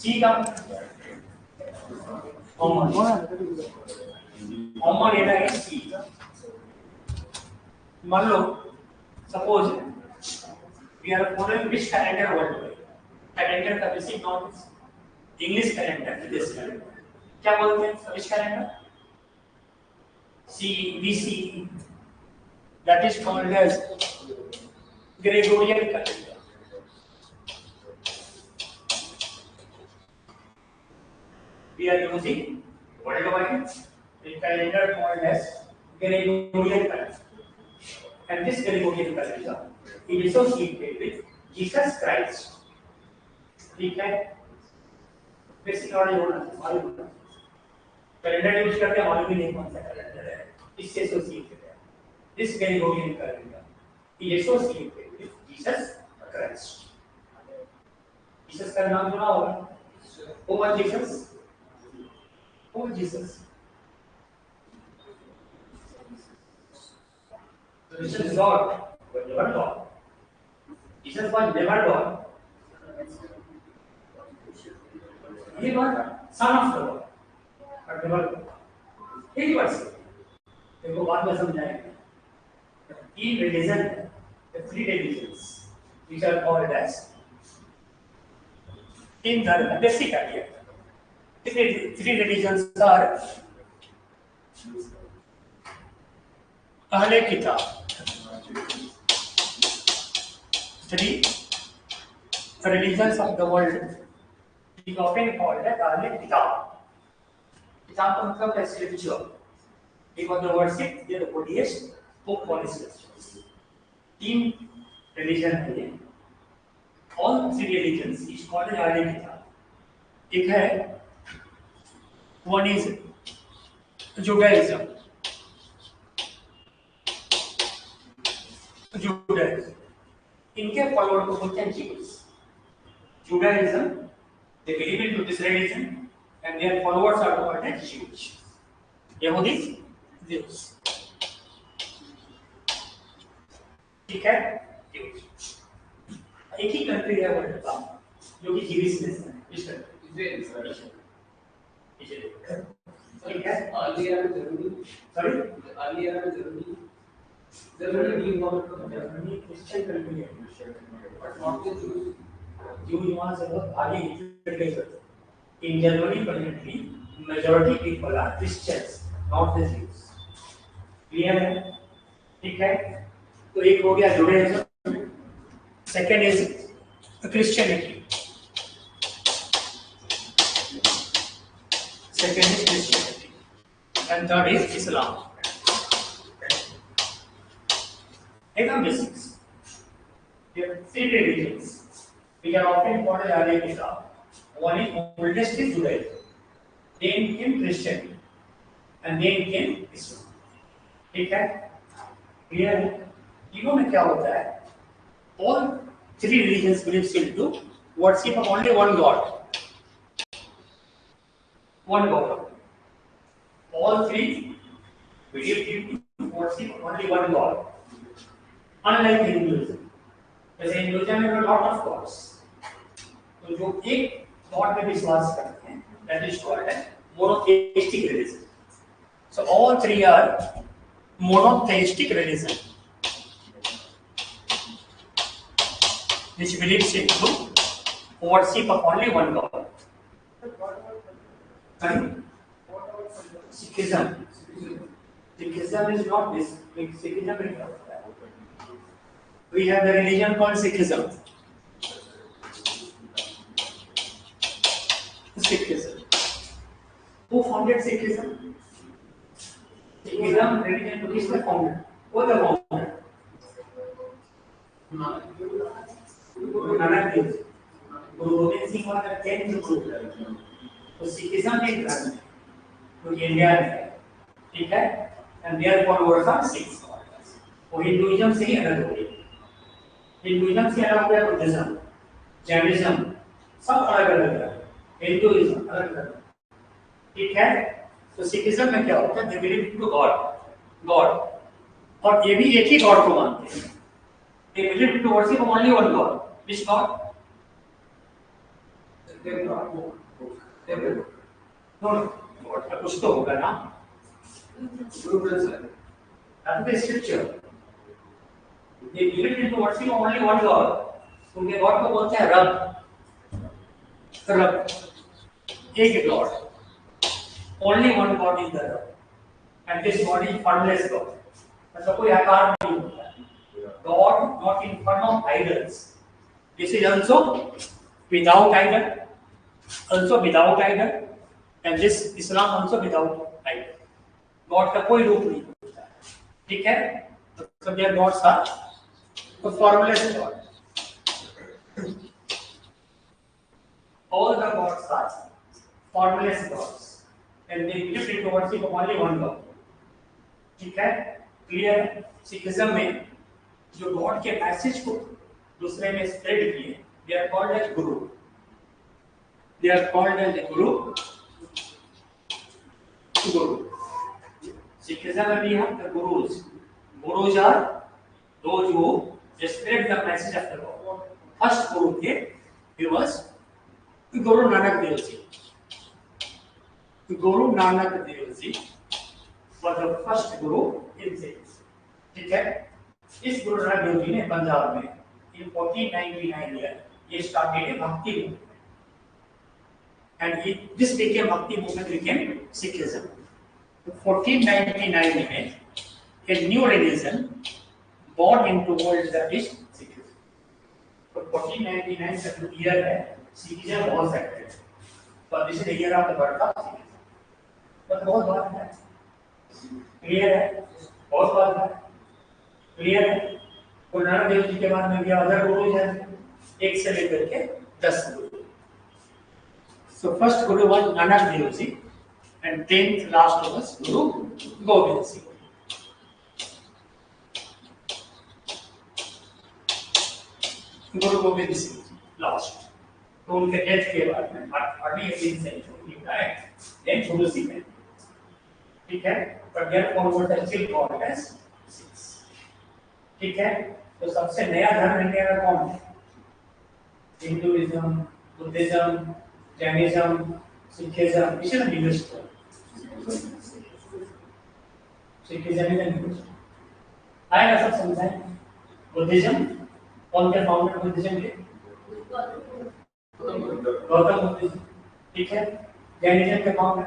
सी का common common लेना है सी। मान लो suppose we are following which calendar world में, कैलेंडर का basic non English calendar this calendar क्या बोलते हैं which calendar C BC that is called as Gregorian calendar. We are using worldwide a calendar called as Gregorian calendar, and this Gregorian calendar is associated with Jesus Christ. ठीक है, basic knowledge होना चाहिए। Calendar use करते हैं, मालूम ही नहीं कौन सा कैलेंडर है, इससे एसोसिएटेड है। This Gregorian calendar is associated with Jesus Christ. Jesus का नाम सुना होगा? Who was Jesus? Who was Jesus? Jesus is God, but never God. Jesus was never God. He was son of the God, but never God. He was. देखो बाद में समझाएंगे। In religion, the three religions, which are called as in the basic idea. Three religions are Ahle Kitab. Three religions of the world is often called as Ahle Kitab. Kitab का मतलब है scripture. Because the worship they are polytheist, book polytheist. तीन religion है ये, all three religions is called as Ahle Kitab. एक है one is Judaism. इनके follower को बोलते हैं Jews. Judaism, they believe into this religion and their followers are called as Jews. यहूदी Jews. ठीक है, एक ही कंट्री है वर्ल्ड का जो कि जीविस नेशन है, इस कंट्री ठीक है। अर्लियर में जर्मनी जर्मनी क्रिश्चियन कंट्री है, बट नॉट द जूस वहां से बहुत आगे हिट गए थे। In Germany currently majority people are Christians, not the Jews. Clear है? ठीक है, तो एक हो गया Judaism, second is Christianity, second is Christianity, and third is Islam. Ekam basics. There are three religions which are often called as Ahle Kitab. One is oldest is Judaism, then came Christianity, and then came Islam. ठीक है, clear है? तीनों में क्या होता है? All three religions believes into worship of only one God. One God. All three believe in worship only one God. Unlike Hinduism, जैसे Hinduism में lot of gods, तो जो एक God में विश्वास करते हैं, that is called as monotheistic religion. So all three are monotheistic religion, which believes into worship of only one God. Sikhism. Sikhism is not this. Sikhism is not. We have the religion called Sikhism. Sikhism. Who founded Sikhism? Sikhism religion who is the founder? Who the founder? Guru Nanak Dev. Guru Gobind Singh was the 10th Guru. तो Sikhism एक धर्म है जो India में है, ठीक है, and their followers are Sikhs. वो हिंदुइज्म से ही अलग हो गई, हिंदुइज्म से अलग हो गया बुद्धिज्म, जैनिज्म, सब अलग अलग है, हिंदुइज्म अलग अलग, ठीक है। तो सिखिज्म में क्या होता है? They believe in to God, और ये भी एक ही गॉड को मानते हैं। They believe in to worship only one God. Which God? No God का कुछ तो होगा ना, that is scripture. They believe into what is only one God. उनके गॉड को बोलते हैं रब, रब, एक God, only one God is the रब, and this God is formless God. मतलब कोई आकार नहीं होता है. God not in form of idols. This is also without idol, also without idol, and this Islam also without idol. God का कोई रूप नहीं होता है. ठीक है? So their gods are the formless God. All the gods are formless gods, and they believe into worship of only one God. ठीक है? क्लियर? सिखिज्म में जो गॉड के मैसेज को दूसरे में स्प्रेड किए, they are called as guru. They are called as guru. Guru. Sikhism में भी हम the gurus. Gurus are those who spread the message of the God. First guru थे, he was Guru Nanak Dev Ji. Guru Nanak Dev Ji was the first guru in Sikhs. ठीक है? इस गुरु नानक देव जी ने पंजाब में in 1499 year ये started a bhakti movement, and this became bhakti movement became Sikhism. 1499 में a new religion born into world that is Sikhism. तो 1499 का जो year है Sikhism was active. So this is the year of the birth of Sikhism. तो बहुत बात है, clear है, बहुत बात है, क्लियर है. गुरु नानक देव जी के बाद में भी अदर गुरु हैं, एक से लेकर के 10 गुरु. So first guru was Nanak Dev Ji, and 10th last was Guru Gobind Singh. Guru Gobind Singh last. तो उनके डेथ के बाद में अर्ली 18th century में then Guru Singh है. ठीक है? But their converts are still called as Sikhs. ठीक है? तो सबसे नया धर्म इंडिया में कौन है? हिंदुइज्म, बुद्धिज्म, जैनिज्म, सिखिज्म, इसे ना न्यूस्ट है. Sikhism is newest. आएगा सब समझाएं. बुद्धिज्म कौन के फाउंडर बुद्धिज्म के? गौतम बुद्ध. ठीक है? जैनिज्म के founder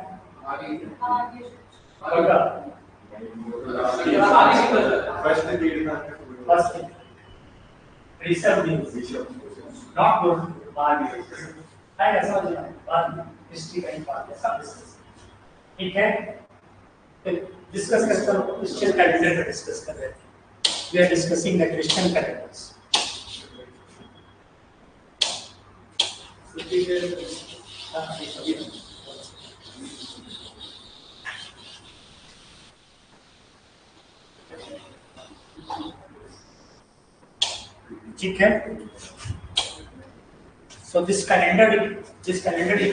First Rishabh Dev, not Guru. I समझ रहा हूँ. बाद हिस्ट्री का एक बात है, सब डिस्कस. ठीक है? डिस्कस करते हैं क्रिश्चियन कैलेंडर का डिस्कस कर रहे थे. We are discussing the Christian calendars. ठीक है? So this calendar is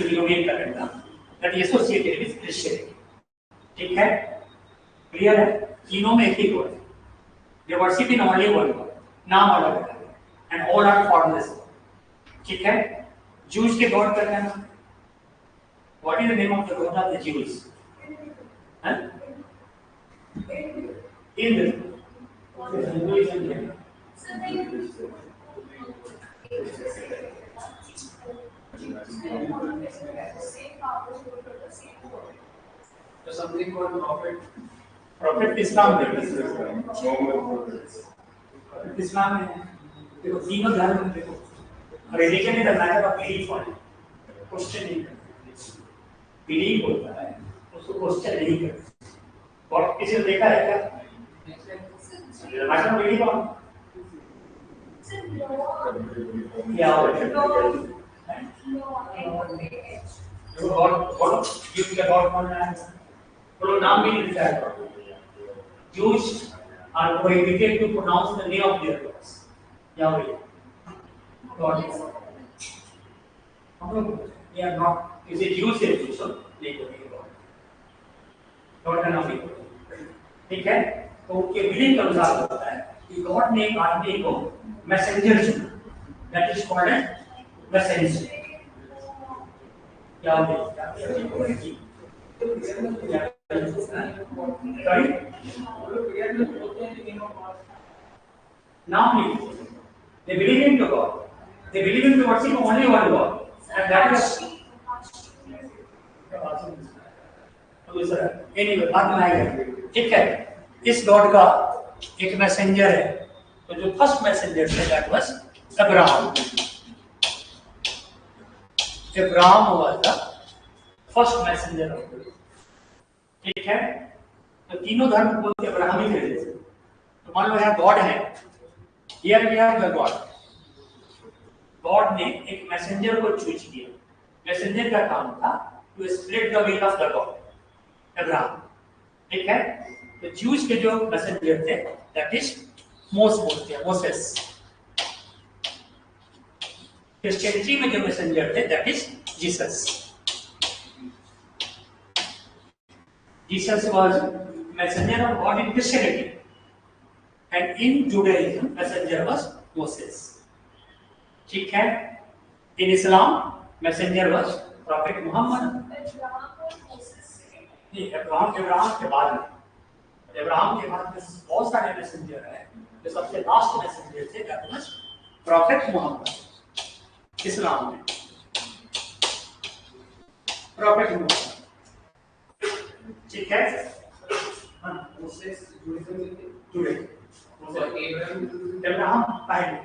Gregorian calendar that is associated with Christianity. ठीक है? क्लियर है? तीनों में एक ही गॉड है. They worship in only one God. नाम अलग अलग है, and all are formless. ठीक है? Jews के गॉड का क्या नाम? What is the name of the god of the Jews? हैं? Indra. Hinduism है. So something called prophet. Prophet Islam में. Islam में देखो तीनों धर्म देखो. Religion is a matter of belief only. Question नहीं करते. Belief होता है, उसको question नहीं करते. और किसी ने देखा है क्या? Matter of belief on. क्या होता है? God give the God one name. बोलो नाम भी नहीं लिखा है. Jews are prohibited to pronounce the name of their gods. Yahweh. God. हम लोग they are not. किसी Jews से पूछो नहीं बोलेंगे God. God का नाम नहीं बोलेंगे. ठीक है? तो उनके बिलीफ के अनुसार होता है कि God ने एक आदमी को मैसेंजर चुना. That is called as messenger. क्या हो गया? Sorry? Now they believe in God. They believe in the worship of only one God, and that is anyway, बाद में आएगा। ठीक है, इस गॉड का एक मैसेंजर है, तो जो फर्स्ट मैसेंजर थे that was Abraham. Abraham was the first messenger of God. ठीक है, तो तीनों धर्म बोलते अब्राहम ही थे। तो मान लो यहाँ गॉड है, here we have the God. God ने एक मैसेंजर को चूज किया। मैसेंजर का काम था to split the will of the God, Abraham. ठीक है, तो ज्यूज के जो मैसेंजर थे दैट इज मोसेस। क्रिश्चियनिटी में जो मैसेंजर थे that is Jesus. Jesus was messenger of God in Christianity, and in Judaism messenger was Moses. ठीक है, in Islam messenger was prophet Mohammad. Abraham के बाद में, अब्राहम के बाद में बहुत सारे मैसेंजर हैं, जो सबसे लास्ट मैसेंजर थे दैट वाज प्रॉफिट मोहम्मद। इस्लाम में प्रॉफिट मोहम्मद। ठीक है, मोसेस जुड़े, अब्राहम पहले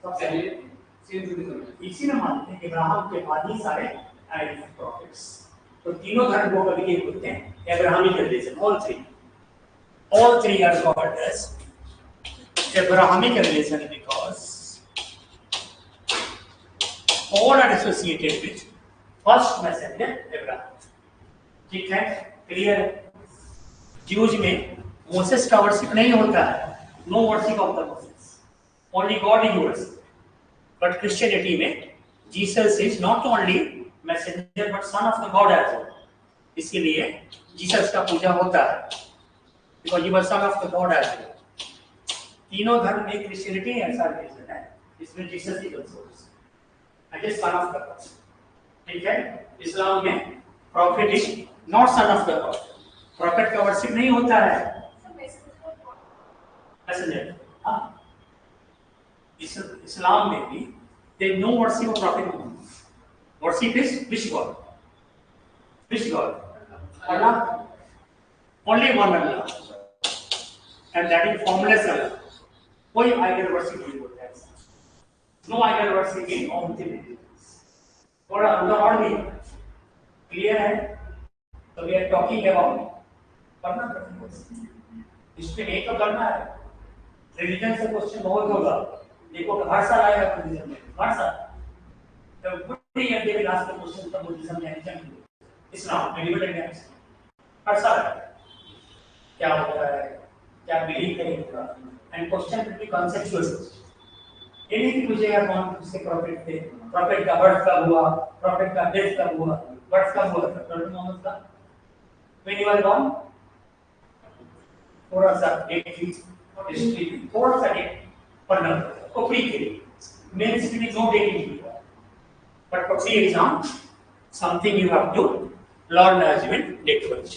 सबसे इसी में मानते हैं कि अब्राहम के बाद ही सारे आए प्रॉफिट्स। तो तीनों धर्म को कभी बोलते हैं Abrahamic religion. all three are called as Abrahamic religion because all are associated with first messenger Abraham। ठीक है, क्लियर है? ज्यूज में मोसेस का वर्शिप नहीं होता है, no worship of the Moses, only God is worship. But Christianity में Jesus is not only messenger but son of the God as well. इसलिए जीसस का पूजा होता है because he was son of the God as well। तीनों धर्म में Christianity ऐसा रिलीजन है इसमें Jesus is also as son of the God. ठीक है, इस्लाम में prophet is not son of the God, prophet का वर्शिप नहीं होता है, मैसेंजर। हां, इस्लाम में भी there is no worship of prophet Muhammad। worship is which God? Allah, only one Allah, and that is formless Allah। कोई idol worship नहीं होता है, no idol worship in all the religions. थोड़ा अंदर और भी क्लियर है? तो वी आर टॉकिंग अबाउट पढ़ना पड़ेगा, इसमें नहीं तो करना है। रिलीजन से क्वेश्चन बहुत होगा, देखो हर साल आएगा रिलीजन में, हर साल। तो पूरी ईयर के लास्ट का क्वेश्चन तब बुद्धिज्म में आएगा, इस्लाम मेडिकल में हर साल क्या होता है, क्या बिलीव करेंगे, and question will be conceptual. ये नहीं कि मुझे यार कौन से प्रॉफिट थे, प्रॉफिट का बर्थ कब हुआ, प्रॉफिट का डेथ कब हुआ, बर्थ कब हुआ था प्रॉफिट मोहम्मद का, व्हेन ही वाज बॉर्न। थोड़ा सा डेट की हिस्ट्री, थोड़ा सा डेट पढ़ना तो फ्री के लिए main study no date in, but for pre exam something you have to learn as well date wise.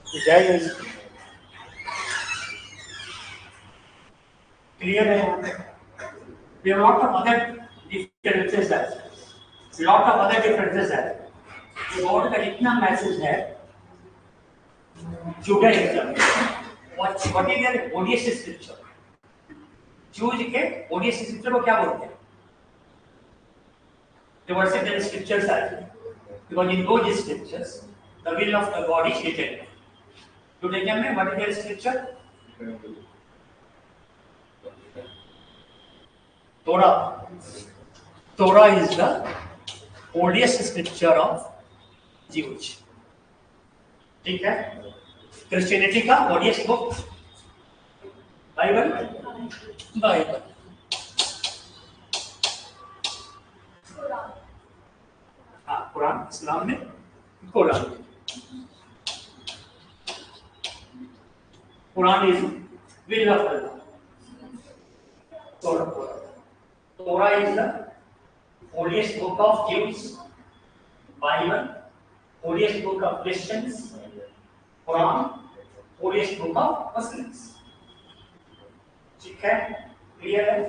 जाएगा क्लियर है? We have lot of other differences as well। lot of other differences as well। God का इतना message है Judaism, what is their odious scripture? जूज के odious scripture को क्या बोलते हैं? The worship their scriptures are, because in those scriptures the will of the God is written। Judaism में what is their scripture? Torah is the oldest scripture of Jews। ठीक है, Christianity का oldest book Bible. हाँ, कुरान इस्लाम में Quran is will of Allah. Torah is the holiest book of Jews. Bible, holiest book of Christians. Quran, holiest book of Muslims. ठीक है, clear है?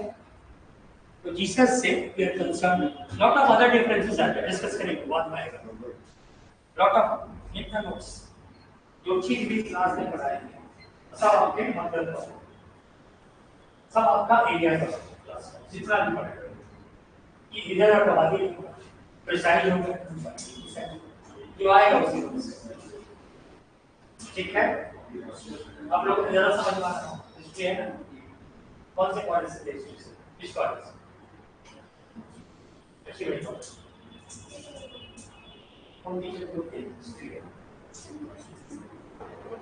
तो Jesus से we are concern, lot of other differences are there, discuss करेंगे बाद में आएगा। Lot of लिख द नोट्स, जो चीज भी क्लास में पढ़ाएंगे सब आपके मतलब पर, सब आपका एरिया का क्लास जितना भी पढ़ेगा कि इधर आप पढ़ा दी प्रिसाइज होगा जो आएगा उसी, ठीक है? आप लोग ज़रा समझ में आ रहा है इसलिए है ना, कौन से कॉलेज से देखिए किस कॉलेज से कौन टीचर ग्रुप के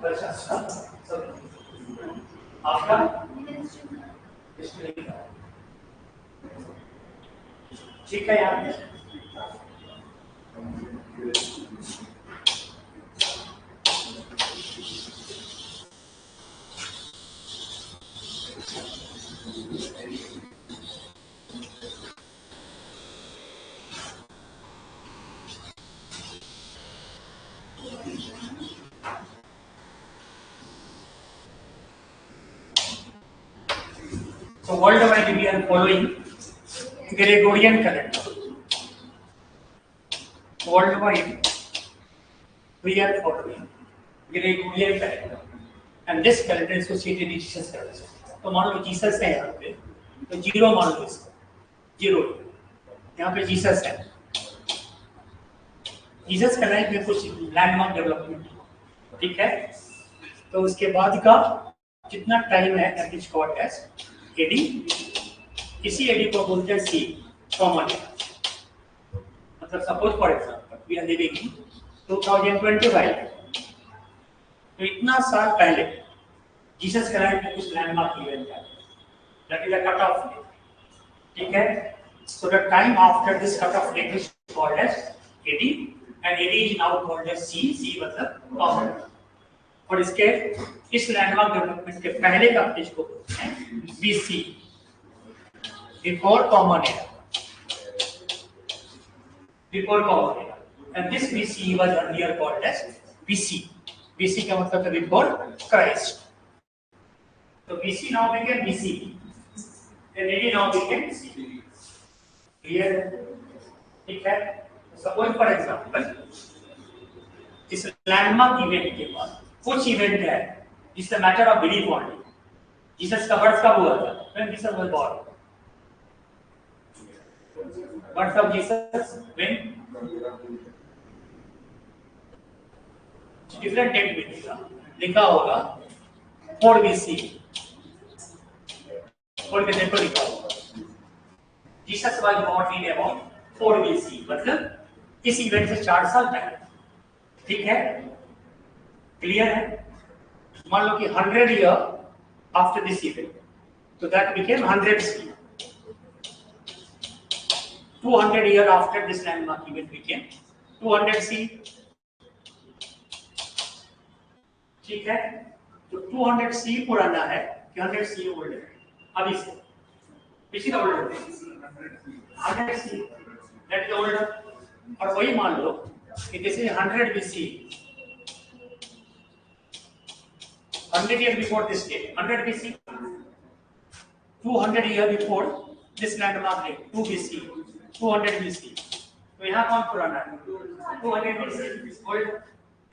अच्छा सब आपका ठीक है यार। So worldwide we are following Gregorian calendar. Worldwide we are following Gregorian calendar, and this calendar is associated with Jesus calendar. तो मान लो जीसस है यहाँ पे, तो जीरो मान लो इसको, जीरो यहाँ पे जीसस है। जीसस का लाइफ में कुछ लैंडमार्क डेवलपमेंट, ठीक है? तो उसके बाद का जितना टाइम है that is called as AD. इसी एडी को बोलते हैं सी कॉमन एरा। मतलब suppose for example we are living in 2025, तो इतना साल पहले जीसस क्राइस्ट में कुछ लैंडमार्क इवेंट है, that is the cut off day, ठीक है? So the time after this cut off day is called as AD, and AD is now called as C. C मतलब कॉमन एरा। और इसके इस landmark development के पहले का फेज को बोलते हैं BC, before common era, before common era, and this BC was earlier called as BC. BC का मतलब है बिफोर क्राइस्ट। तो BC now became BC, and AD now became C. Clear? ठीक है? सपोज फॉर एग्जांपल इस landmark event के बाद कुछ इवेंट है जिससे matter of belief only. Jesus का बर्थ कब हुआ था? When Jesus was born. Birth of Jesus when? Different date मिलेगा, लिखा होगा 4 BC, खोल के देखो लिखा होगा Jesus was born in about 4 BC, मतलब इस इवेंट से 4 साल पहले, ठीक है? क्लियर है? मान लो कि 100 ईयर आफ्टर दिस इवेंट, तो that became 100 C। 200 year after this landmark event became 200 C, ठीक है? तो 200 C पुराना है कि 100 C ओल्ड है? अभी से पिछले ओल्ड है 100 C, दैट इज ओल्ड। और वही मान लो कि this is 100 BC, 100 years before this date, 100 BC, 200 years before this landmark date, 2 BC, 200 BC. तो यहाँ कौन पुराना है? 200 BC old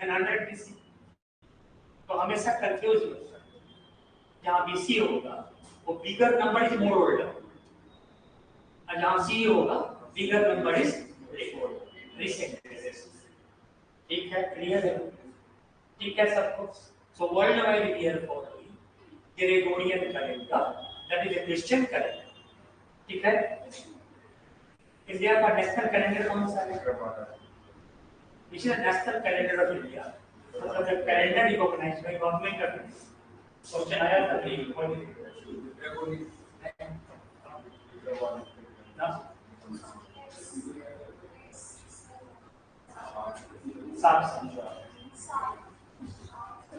and 100 BC। तो हमेशा कंफ्यूज हो सकता है। जहाँ BC होगा वो bigger number is more older, और जहाँ C होगा बिगर नंबर इज रिसेंट। ठीक है? क्लियर है? ठीक है सबको? So worldwide we are following Gregorian calendar, that is a Christian calendar, ठीक है? इंडिया का नेशनल कैलेंडर कौन सा है? This is the national calendar of India, मतलब the calendar recognized by government of India। Question आया था कि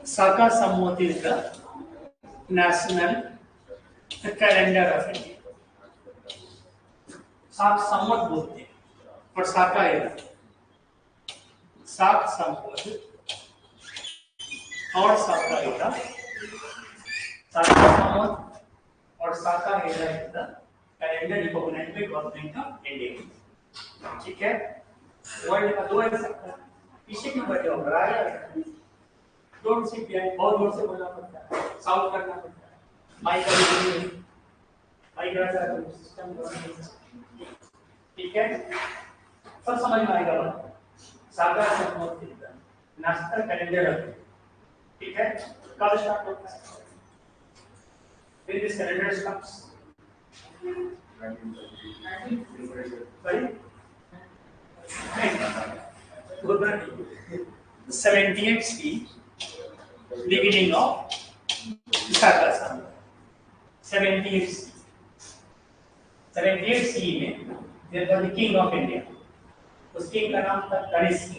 साका सम्मति का नेशनल कैलेंडर ऑफ इंडिया। साक संवत बोलते हैं और साका एरा, साक संवत और साका एरा, साका संवत और Saka era is the calendar recognised by government of India. ठीक है, वर्ल्ड का दो है सकता है, पीछे क्यों बैठे हो, राजा डोंट सिट बिहाइंड, बहुत जोर से बोलना पड़ता है, साउंड करना पड़ता है, माइक का माइक का सिस्टम। ठीक है, सब समझ में आएगा बात। सागा संवत नेशनल कैलेंडर, ठीक है, कब स्टार्ट होता है, when this calendar starts, sorry, 78 C, beginning of Saga Samvat, 78 C, 78 C में there was the king of India, उस king का नाम था कनिष्क।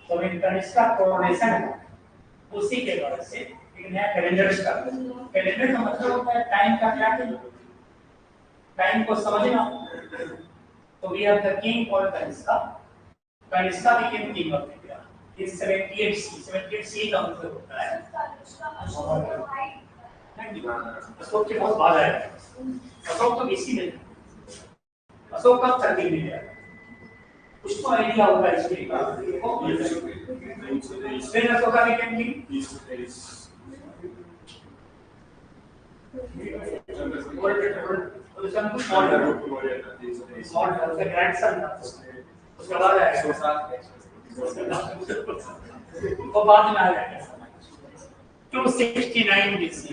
तो when कनिष्क का कोरोनेशन उसी के बाद से एक नया कैलेंडर स्टार्ट हुआ। कैलेंडर का मतलब होता है टाइम का ट्रैकिंग, टाइम को समझना। तो we have the king called Kanishka, Kanishka became king of India in 78 C. 78 C का मतलब होता है अशोक के बहुत बाद आया, अशोक तो बीसी में, अशोक कब तक किंग है कुछ तो आइडिया होगा इसके का। फिर अशोक का बिकेम किंग, ग्रैंडसन था, उसके बाद आया वो बाद में आया 269 बीसी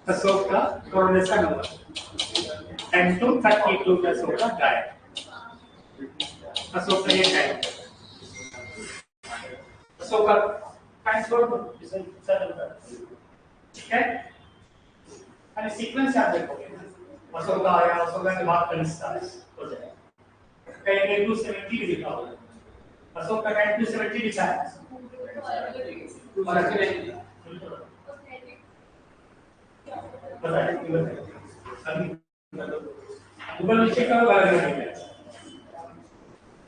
अशोक का कोरोनेशन हुआ एंड 232 में अशोक का डायट, अशोक का ये टाइम, अशोक का टाइम छोड़ दो ठीक है। अरे सीक्वेंस याद रखोगे, अशोक का आया, अशोक के बाद कनिष्का हो जाएगा, कहीं 270 लिखा होगा, अशोक का टाइम 270 लिखा है और अकेले गूगल में चेक करो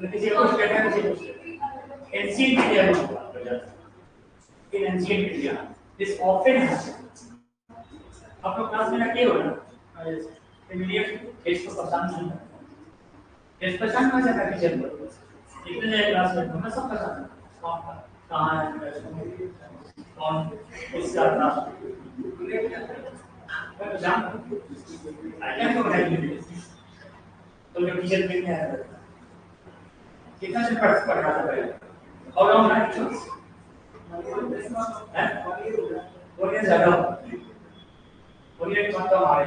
किसी को कहते हैं एंशिएंट इंडिया में इन एंशिएंट इंडिया दिस ऑफन आप लोग क्लास में ना क्या हो ना इमीडिएट फेस को पहचान नहीं फेस पहचान ना जाता टीचर को इतने क्लास में हमें सब पहचान कहां है कौन किसका था मैं जानता हूं आई कैन गो राइट तो जो टीचर में है कितना से पढ़ा था पहले हाउ लॉन्ग है टीचर्स हैं वो ये ज्यादा वो ये मतलब हमारे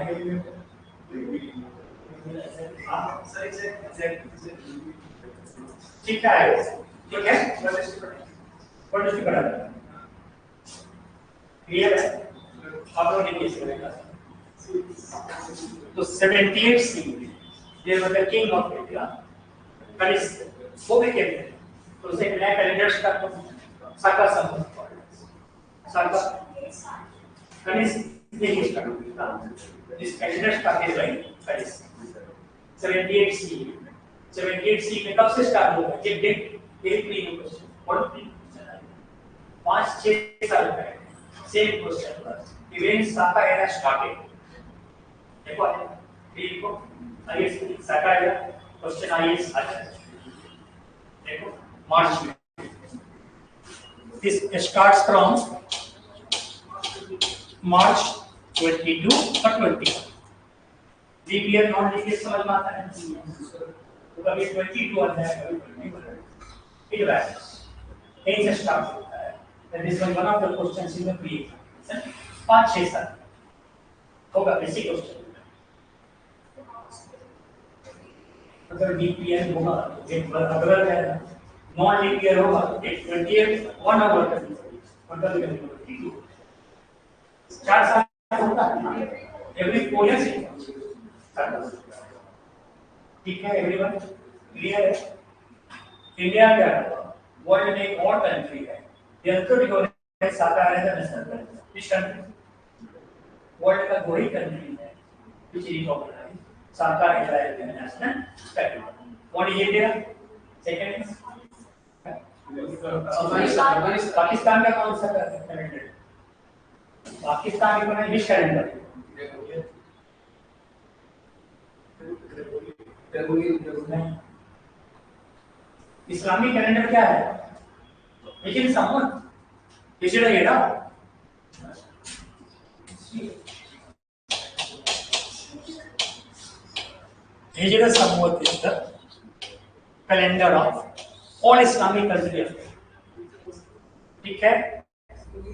हां सही ठीक है ठीक है व्हाट इज पढ़ा क्लियर है आप लोग ने करेगा तो 78 C there was the king of India Kanishka वो भी कहते हैं तो उसे नया कैलेंडर स्टार्ट हो साका संवत साका कनिष्क ने स्टार्ट किया इस कैलेंडर स्टार्ट किया कनिष्क 78 सी 78 सी में कब से स्टार्ट होगा ये डेट एक नहीं क्वेश्चन और 5-6 साल पहले सेम क्वेश्चन इवेंट साका एरा स्टार्टेड देखो आईएएस साका एरा क्वेश्चन आईएएस आ जाए देखो मार्च में this starts from March 22 or 21 leap year non leap year समझ में आता है तो कभी 22 आता है कभी 21 इट वैरीज कहीं से स्टार्ट होता है and this one of the questions in the pre 5-6 साल होगा बेसिक क्वेश्चन अगर डीपीएन होगा एक अगर है नॉन लीप ईयर होगा एक 28 1 आवर का मतलब 4 साल होता है एवरी 4 इयर्स ठीक है एवरीवन क्लियर है। इंडिया क्या वर्ल्ड में एक और कंट्री है ये तो recognize Saka era the national calendar इस कंट्री वर्ल्ड का वही कंट्री है which is recognized Sarkar International Study. What is India? Second is Pakistan का कौन सा कैलेंडर? पाकिस्तान की बना विश कैलेंडर। इस्लामिक कैलेंडर क्या है? लेकिन समझ पिछड़ा ये ना Hijra Samvat is the calendar of all Islamic countries. ठीक है?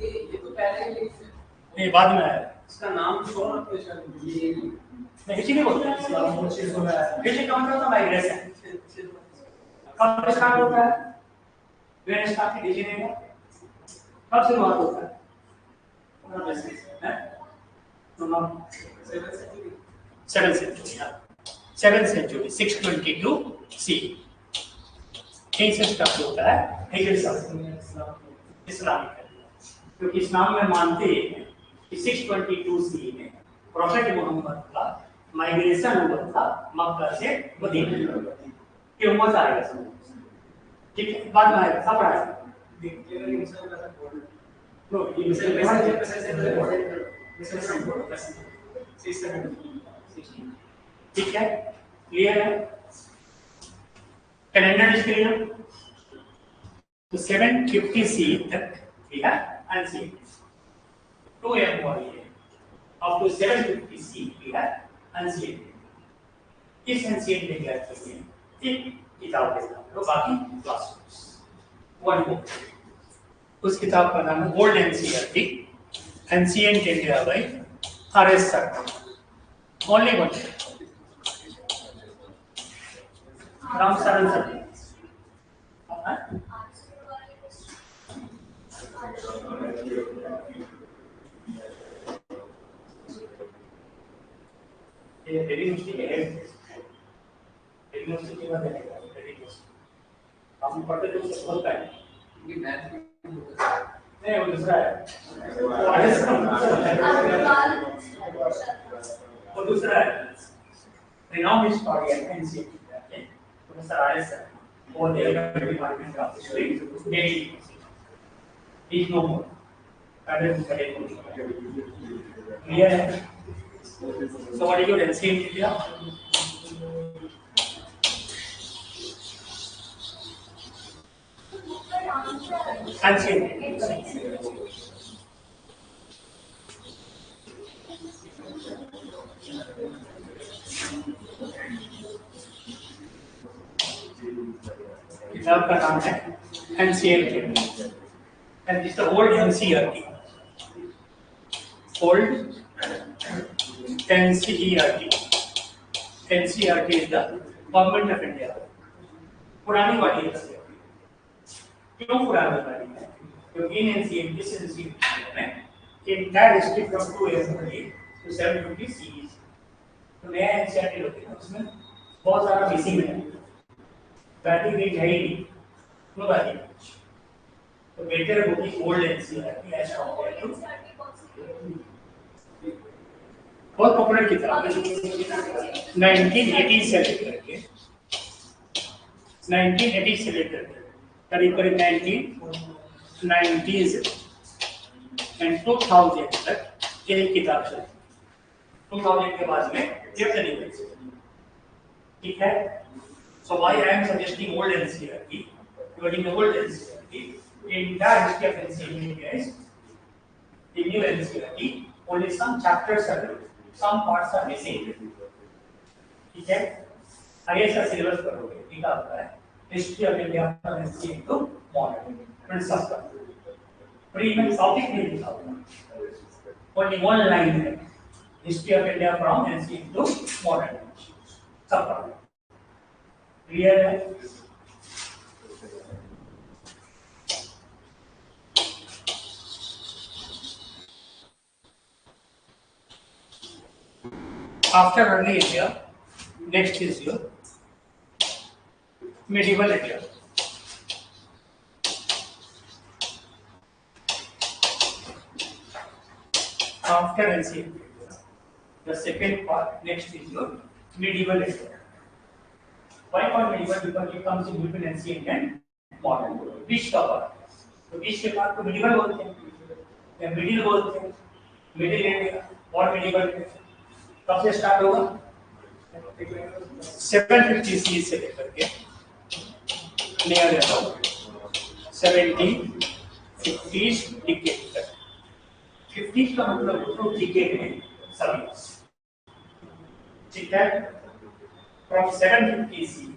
ये तो पहले नहीं बाद में आया। इसका नाम तो ये नहीं हिजरी बोलते हैं। हिजरी का मतलब तो माइग्रेशन। कब स्टार्ट होता है? When start हिजरी का? कब शुरुआत होता है? 7th century 622 CE यहीं से स्टार्ट होता है हिजरी इस्लामिक क्योंकि इस्लाम में मानते हैं कि 622 CE में प्रोफेट मोहम्मद का माइग्रेशन हुआ था मक्का से मदीना की उम्मत आएगा। ठीक है बाद में आएगा सब आएगा। ठीक है क्लियर है कैलेंडर स्क्रीन तो 750 CE तक we have ancient 2 MYA up to 750 CE we have ancient इस ancient में क्या चाहिए एक किताब के नाम तो बाकी क्लास वन बुक उस किताब का नाम है old NCERT ancient India by RS circle only one Ram शरण सर ये वेरी मुश्किल है वेरी मुश्किल की बात है हम पढ़ते तो सब होता है ये मैथ नहीं वो दूसरा है वो दूसरा है renowned historian ancient Professor R.S. for the Department of History, Delhi. He is no more. Clear? So what is your ancient India? Ancient. किताब का नाम है NCERT and this the old NCERT old NCERT NCERT is the government of India पुरानी वाली है क्यों पुरानी वाली है क्योंकि इन एनसीईआरटी में entire history from 280 to 750 series तो नया एनसीईआरटी होते हैं उसमें बहुत सारा मिसिंग है बैटिंग रेंज है ही नहीं तो better book old NCERT as compare to बहुत पॉपुलर किताब है 1980 से लेकर के 1980 से लेकर करीब करीब 1990s एंड 2000 तक ये किताब चली 2000 के बाद में ये चली गई ठीक है so why I am suggesting old NCERT because in the old NCERT in that history of NCERT is the new NCERT only some chapters are there some parts are missing ठीक है आगे का सिलेबस पढ़ोगे लिखा होता है history of India from ancient to modern principal pre में topic नहीं लिखा होता only one line है history of India from ancient to modern सब पढ़ो क्लियर है after early India next is your medieval India after ancient India the second part next is your medieval India. Why called medieval? Because it comes in between ancient and modern. बीच का part. तो बीच के part को medieval बोलते हैं, या middle बोलते हैं, middle India और medieval. कब से start होगा? 750 CE से लेकर के near about 1750s decade तक. 50s का मतलब तो decade में सभी. ठीक है? From 750 CE.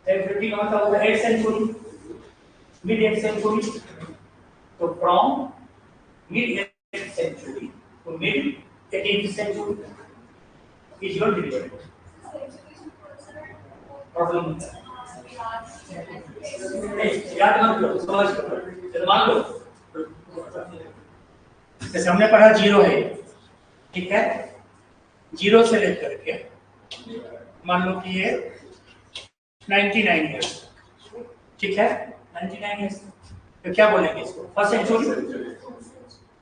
750 का मतलब होगा 8th century, mid 8th century. तो from mid 8th century to mid 18th century is your medieval. Problem याद मत करो, समझ करो, मान लो जैसे हमने पढ़ा जीरो है, ठीक है, जीरो से लेकर के मान लो कि ये 99 ईयर्स, ठीक है, 99 ईयर्स, तो क्या बोलेंगे इसको? फर्स्ट सेंचुरी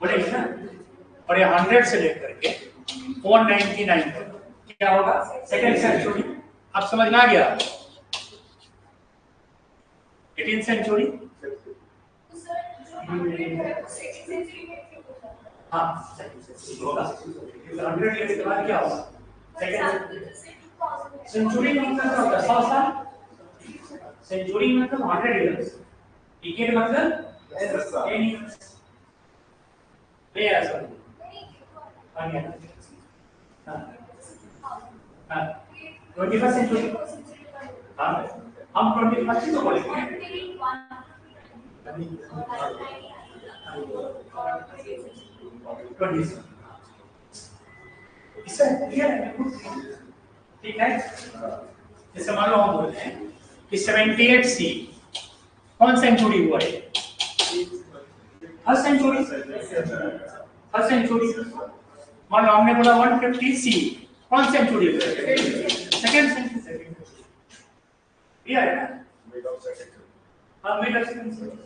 बोलेंगे ना, और ये 100 से लेकर के 199 तक क्या होगा? Second century. आप समझ में आ गया? 18th century. हाँ, होगा. 100 ईयर्स के बाद क्या होगा? सेकेंड सेंचुरी का मतलब क्या होता है? 100 साल. सेंचुरी मतलब 100 ईयर्स. डिकेड मतलब 10 ईयर्स. ये ऐसा है. हाँ, 21st सेंचुरी. हाँ, हम 21st को बोलेंगे. इससे क्लियर है? ठीक है. जैसे मान लो हम बोलते हैं कि 78 सी कौन सेंचुरी हुआ है? First century. First century. मान लो हमने बोला 150 सी कौन सेंचुरी हुआ है? Second century. क्लियर है ना? हाँ, mid of second century.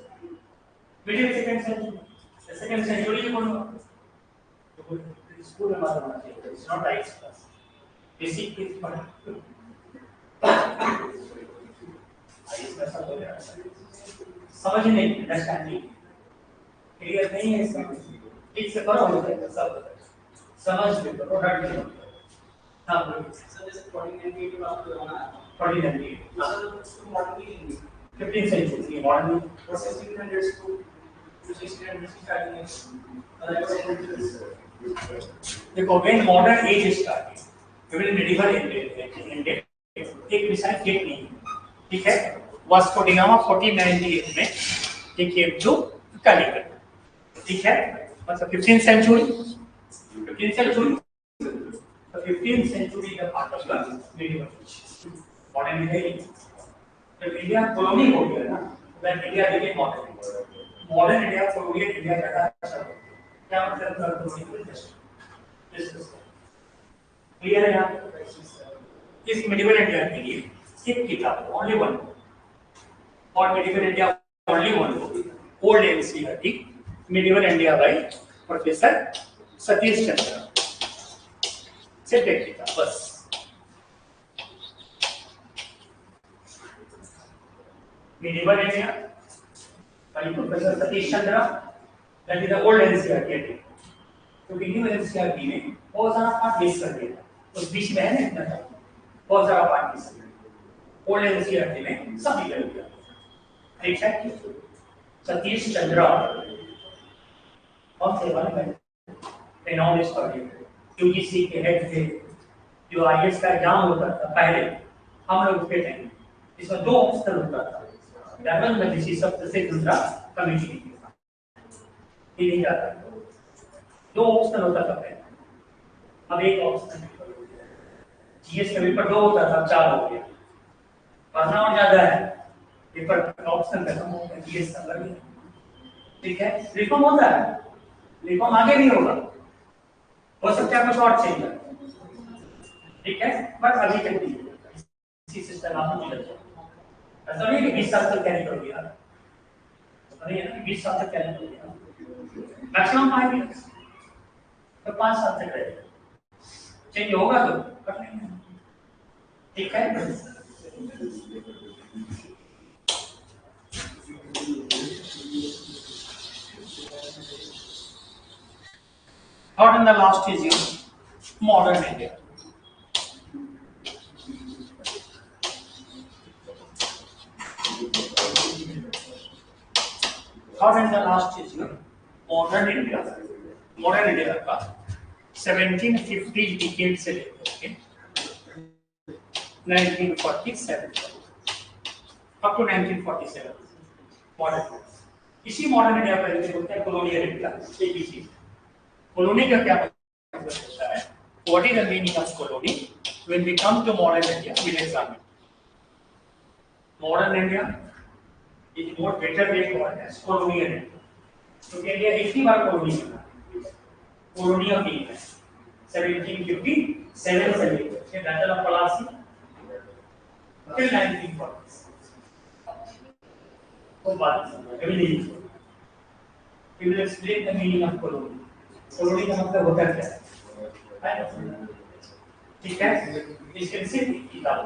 Middle second century. Second century कौन हुआ? तो स्कूल में बात होना चाहिए. It's not right class. Basic चीज पढ़ा. समझ नहीं, अंडरस्टैंडिंग क्लियर नहीं है. समझ ठीक से करो, हो जाएगा सब. समझ लो, प्रोडक्ट लो. हाँ बोलिए सर, जैसे 1498 की बात कर रहा हूं ना, 1498 सर मॉडर्न की 15th century. Modern 1600s to 1600s की स्टार्टिंग है. देखो, when modern age started, when medieval ended, एक मिसाइल केट नहीं, ठीक है. वास्को डी गामा 1498 में he came to Calicut, ठीक है. मतलब 15th सेंचुरी. 15th century. तो 15th सेंचुरी का part of the medieval age. Modern है ही. जब इंडिया कॉलोनी हो गया ना, when India became modern. Modern India colonial India कहता है. क्या मतलब है? क्लियर है यहाँ? इस medieval इंडिया के लिए एक किताब, ओनली वन, और medieval India only one, old NCERT medieval India by professor Satish Chandra. सिर्फ एक किताब बस. medieval India by professor Satish Chandra, that is the old NCERT. तो medieval एनसीईआरटी में बहुत सारा पार्ट मिस कर दिया. उस बीच में है ना इतना टाइम, बहुत सारा पार्ट मिस कर दिया. ओल्ड एनसीईआरटी में सब निकल गया. ठीक है. सतीश चंद्र कौन से वाले हैं? रेनॉल्ड स्टडी यूजीसी के हेड थे. जो आईएएस का एग्जाम होता था पहले, हम लोग उसके टाइम इसमें 2 ऑप्शन होता था. डबल में किसी शब्द से दूसरा कम्युनिटी ये नहीं जाता. 2 ऑप्शन होता था पहले. अब एक ऑप्शन. जीएस का पेपर 2 होता था, 4 हो गया. पढ़ना और ज्यादा है, पेपर ऑप्शन खत्म हो गया. जीएस का लग गया. ठीक है. रिफॉर्म होता है, रिफॉर्म आगे भी होगा, हो सकता है कुछ और चेंज. ठीक है. बट अभी तक नहीं इसी सिस्टम आपको मिल जाए. ऐसा नहीं कि 20 साल तक कैरी कर दिया. नहीं है ना, 20 साल तक कैरी कर दिया. मैक्सिमम 5 इयर्स, तो 5 साल तक रहेगा. चेंज होगा तो कर लेंगे. ठीक है। Third and the last is your modern India. Third and the last is your modern India. Modern India का 1750 डिकेड से लेकर 1947 up to 1947 मॉडर्न। इसी मॉडर्न इंडिया का इसे बोलते हैं कॉलोनियल इंडिया। एबीसी कॉलोनी का क्या मतलब होता है? What is the meaning of colony? When we come to modern India, we'll examine. Modern India is more better way called as colonial India. तो इंडिया एक ही बार कॉलोनी बना, कॉलोनी ऑफ इंडिया 1757 से लेकर बैटल ऑफ प्लासी till 1940. वो बात everything we will explain the meaning of colony. colony का मतलब होता है क्या? ठीक है, इसके सिर्फ किताब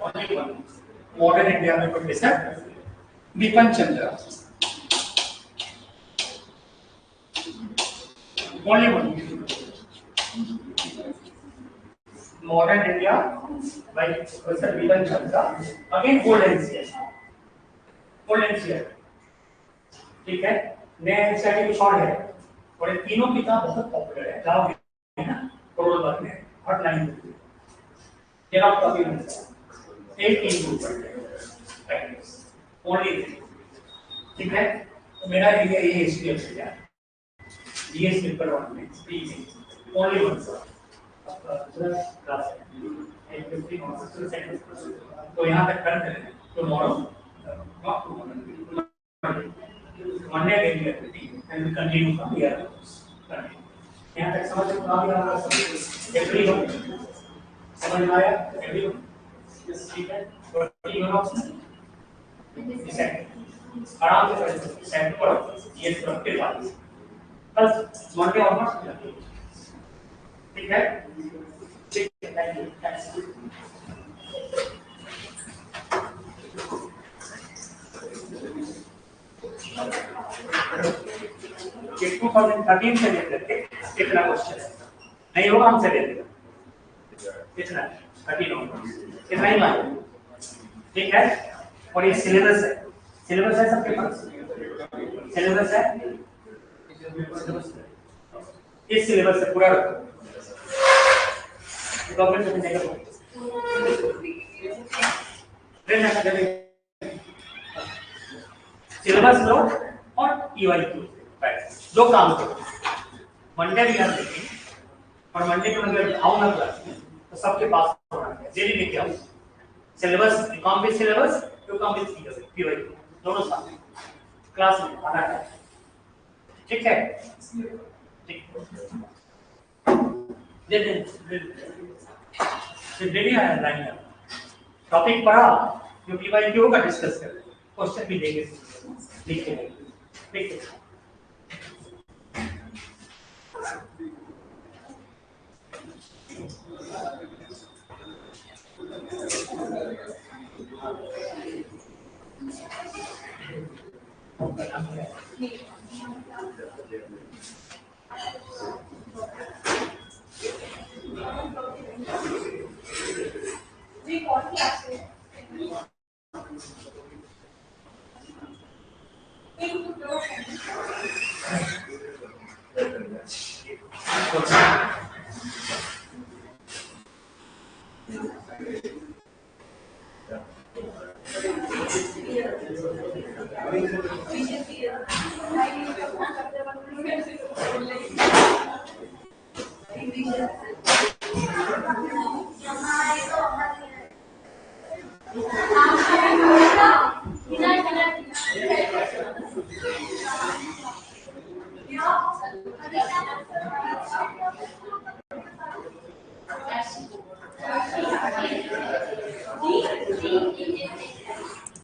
only one मॉडर्न इंडिया में professor Vipin Chandra only one modern India by Professor Vipan Chandra, again old NCR, ठीक है। नया NCR कुछ और है और ये तीनों किताब बहुत पॉपुलर है, गाँव है ना, करोड़ बाग में हॉटलाइन ये आप कभी नहीं सकते, एक ही ग्रुप है ओनली, ठीक है। तो मेरा एरिया ये हिस्ट्री अच्छी है, जीएस पेपर 1 में ओनली वन क्लास है 50 तो यहाँ तक कर दें tomorrow not tomorrow Monday again and we continue from here यहाँ तक समझ में आ गया? एवरीवन समझ में आया? एवरीवन ठीक है। आराम से करें सेंटर पर ये फिर बात बस मंडे और मत ठीक है। ठीक है, थैंक यू, थैंक्स। ये 2013 से लेकर के कितना क्वेश्चन है नहीं होगा हमसे ले लेगा कितना 13 होगा कितना ही मालूम, ठीक है। और ये सिलेबस है सबके पास सिलेबस है, इस सिलेबस से पूरा गवर्नमेंट में देगा सिलेबस लो और ईवाईक्यू दो काम करो। मंडे भी आप देखेंगे और मंडे के मतलब आओ ना क्लास में तो सबके पास होना है, डेली लेके आओ syllabus, come with syllabus to come with EYQ दोनों साथ में क्लास में आना है, ठीक है। ठीक डेली आया लाइन टॉपिक पढ़ा जो ईवाईक्यू का डिस्कस कर क्वेश्चन भी देंगे लिखे ठीक है।